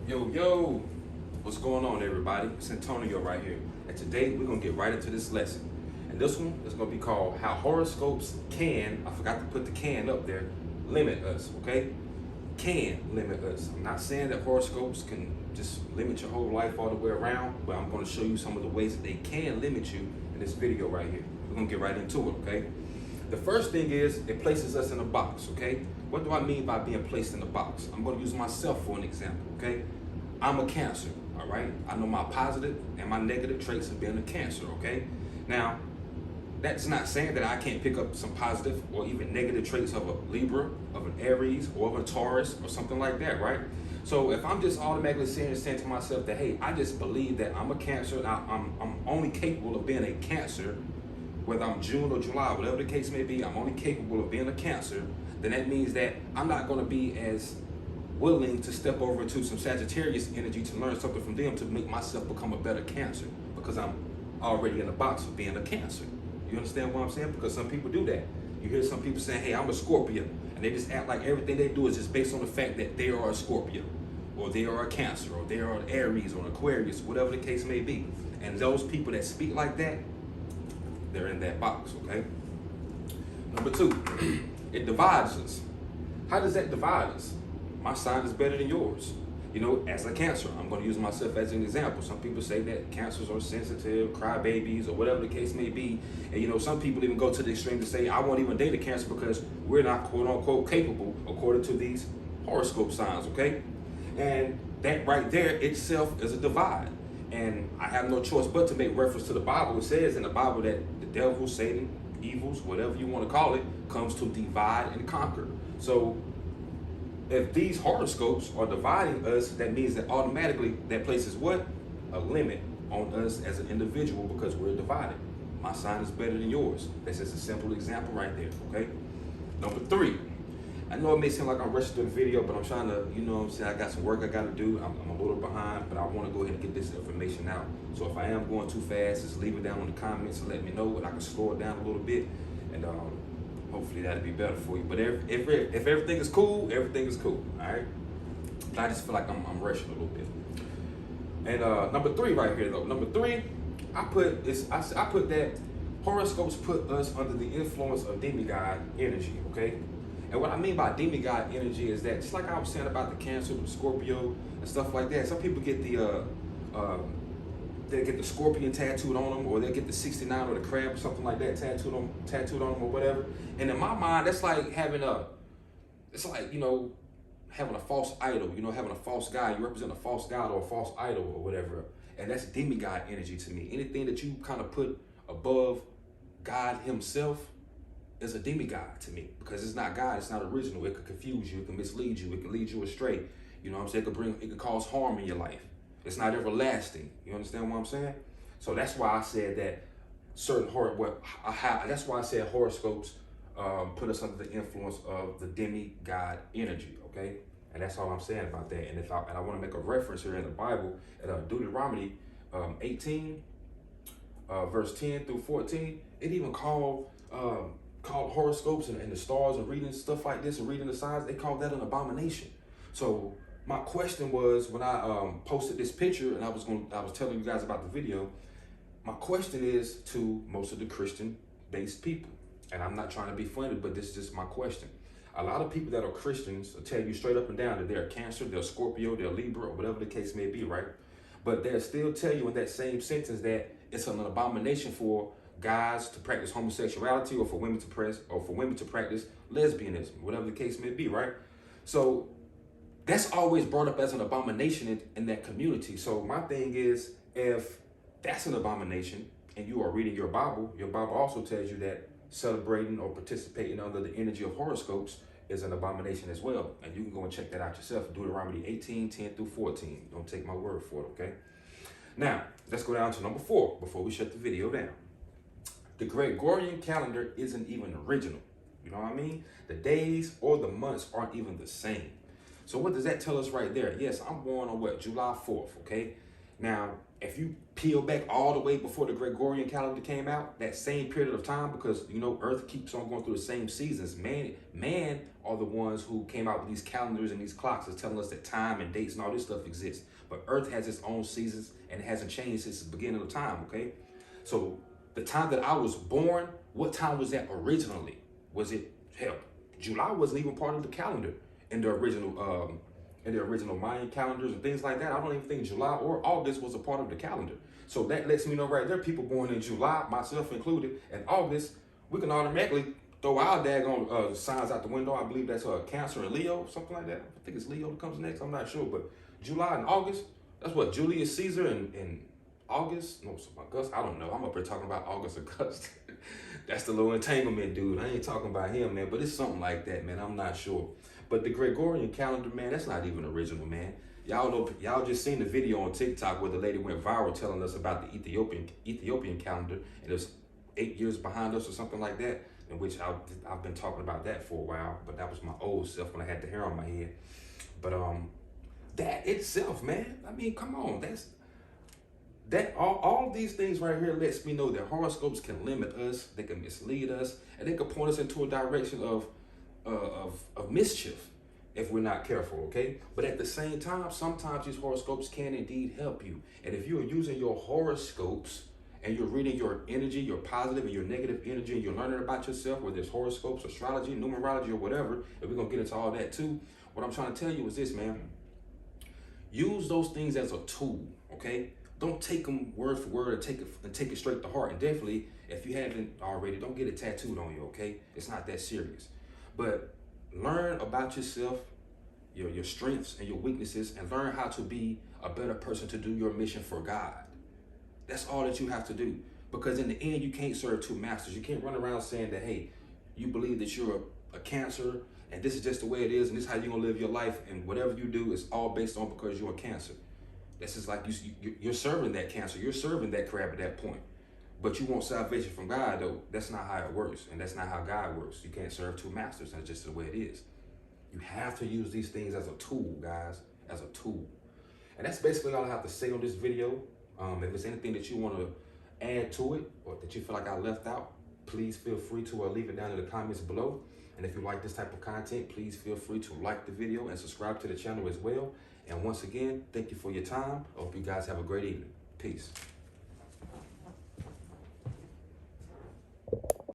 Yo, what's going on, everybody? It's Antonio right here. And today we're going to get right into this lesson. And this one is going to be called How Horoscopes Can, I forgot to put the can up there, limit us, okay? Can limit us. I'm not saying that horoscopes can just limit your whole life all the way around, but I'm going to show you some of the ways that they can limit you in this video right here. We're going to get right into it, okay? The first thing is it places us in a box, okay? What do I mean by being placed in a box? I'm going to use myself for an example, okay? I'm a Cancer, all right? I know my positive and my negative traits of being a Cancer, okay? Now, that's not saying that I can't pick up some positive or even negative traits of a Libra, of an Aries, or of a Taurus, or something like that, right? So if I'm just automatically saying to myself that, hey, I just believe that I'm a Cancer, and I'm only capable of being a Cancer, whether I'm June or July, whatever the case may be, I'm only capable of being a Cancer, then that means that I'm not going to be as willing to step over into some Sagittarius energy to learn something from them to make myself become a better Cancer, because I'm already in the box of being a Cancer. You understand what I'm saying? Because some people do that. You hear some people saying, hey, I'm a Scorpio, and they just act like everything they do is just based on the fact that they are a Scorpio, or they are a Cancer, or they are an Aries, or an Aquarius, whatever the case may be. And those people that speak like that, they're in that box, okay? Number two, it divides us. How does that divide us? My sign is better than yours. You know, as a Cancer, I'm going to use myself as an example. Some people say that Cancers are sensitive, crybabies, or whatever the case may be. And you know, some people even go to the extreme to say, I won't even date a Cancer because we're not quote unquote capable according to these horoscope signs, okay? And that right there itself is a divide. And I have no choice but to make reference to the Bible. It says in the Bible that the devil, Satan, evils, whatever you want to call it, comes to divide and conquer. So if these horoscopes are dividing us, that means that automatically that places what? A limit on us as an individual because we're divided. My sign is better than yours. That's just a simple example right there, okay? Number three, I know it may seem like I'm rushing through the video, but I'm trying to, you know what I'm saying, I got some work I got to do. I'm a little behind, but I want to go ahead and get this information out. So if I am going too fast, just leave it down in the comments and let me know, and I can slow it down a little bit, and hopefully that'll be better for you. But if everything is cool, everything is cool, all right? I just feel like I'm rushing a little bit. And number three right here, though. Number three, I put that horoscopes put us under the influence of demigod energy, okay? And what I mean by demigod energy is that, just like I was saying about the Cancer, the Scorpio, and stuff like that, some people get they get the scorpion tattooed on them, or they get the 69 or the crab or something like that tattooed on them or whatever. And in my mind, that's like having having a false idol, you know, having a false god. You represent a false god or a false idol or whatever. And that's demigod energy to me. Anything that you kind of put above God himself is a demigod to me, because it's not God, it's not original. It could confuse you, it can mislead you, it can lead you astray. You know what I'm saying? It could cause harm in your life. It's not everlasting. You understand what I'm saying? So that's why I said that that's why I said horoscopes put us under the influence of the demigod energy, okay? And that's all I'm saying about that. And I want to make a reference here in the Bible at Deuteronomy 18, verse 10 through 14. It even called horoscopes and the stars and reading stuff like this and reading the signs, they called that an abomination. So my question was, when I posted this picture and I was telling you guys about the video, my question is to most of the Christian-based people, and I'm not trying to be funny, but this is just my question. A lot of people that are Christians will tell you straight up and down that they're Cancer, they're Scorpio, they're Libra, or whatever the case may be, right? But they'll still tell you in that same sentence that it's an abomination for guys to practice homosexuality, or for women to practice lesbianism, whatever the case may be, right? So that's always brought up as an abomination in that community. So my thing is, if that's an abomination and you are reading your Bible also tells you that celebrating or participating under the energy of horoscopes is an abomination as well. And you can go and check that out yourself. Deuteronomy 18, 10 through 14. Don't take my word for it, okay? Now, let's go down to number 4 before we shut the video down. The Gregorian calendar isn't even original. You know what I mean? The days or the months aren't even the same. So what does that tell us right there? Yes, I'm born on July 4th, okay? Now, if you peel back all the way before the Gregorian calendar came out, that same period of time, because you know Earth keeps on going through the same seasons. Man are the ones who came out with these calendars and these clocks is telling us that time and dates and all this stuff exists. But Earth has its own seasons and it hasn't changed since the beginning of time. Okay, so the time that I was born, what time was that originally? Was it hell? July wasn't even part of the calendar in the original Mayan calendars and things like that. I don't even think July or August was a part of the calendar. So that lets me know right there, people born in July, myself included, and August, we can automatically throw our daggone signs out the window. I believe that's Cancer and Leo, something like that. I think it's Leo that comes next. I'm not sure, but July and August, that's what Julius Caesar and August, no, August, I don't know. I'm up here talking about August August. That's the little entanglement dude. I ain't talking about him, man, but it's something like that, man. I'm not sure. But the Gregorian calendar, man, that's not even original, man. Y'all know, y'all just seen the video on TikTok where the lady went viral telling us about the Ethiopian calendar, and it was 8 years behind us or something like that, in which I've been talking about that for a while, but that was my old self when I had the hair on my head. But that itself, man, I mean, come on, all these things right here lets me know that horoscopes can limit us, they can mislead us, and they can point us into a direction of mischief if we're not careful, okay? But at the same time, sometimes these horoscopes can indeed help you. And if you're using your horoscopes and you're reading your energy, your positive and your negative energy, and you're learning about yourself, whether it's horoscopes, astrology, numerology, or whatever, and we're gonna get into all that too, what I'm trying to tell you is this, man. Use those things as a tool, okay? Don't take them word for word and take it straight to heart. And definitely, if you haven't already, don't get it tattooed on you, okay? It's not that serious. But learn about yourself, your strengths and your weaknesses, and learn how to be a better person to do your mission for God. That's all that you have to do. Because in the end, you can't serve two masters. You can't run around saying that, hey, you believe that you're a Cancer, and this is just the way it is, and this is how you're gonna live your life, and whatever you do is all based on because you're a Cancer. This is like you're serving that Cancer, you're serving that crab at that point. But you want salvation from God, though. That's not how it works, and that's not how God works. You can't serve two masters. That's just the way it is. You have to use these things as a tool, guys, as a tool. And that's basically all I have to say on this video. If there's anything that you want to add to it or that you feel like I left out, please feel free to leave it down in the comments below. And if you like this type of content, please feel free to like the video and subscribe to the channel as well. And once again, thank you for your time. I hope you guys have a great evening. Peace.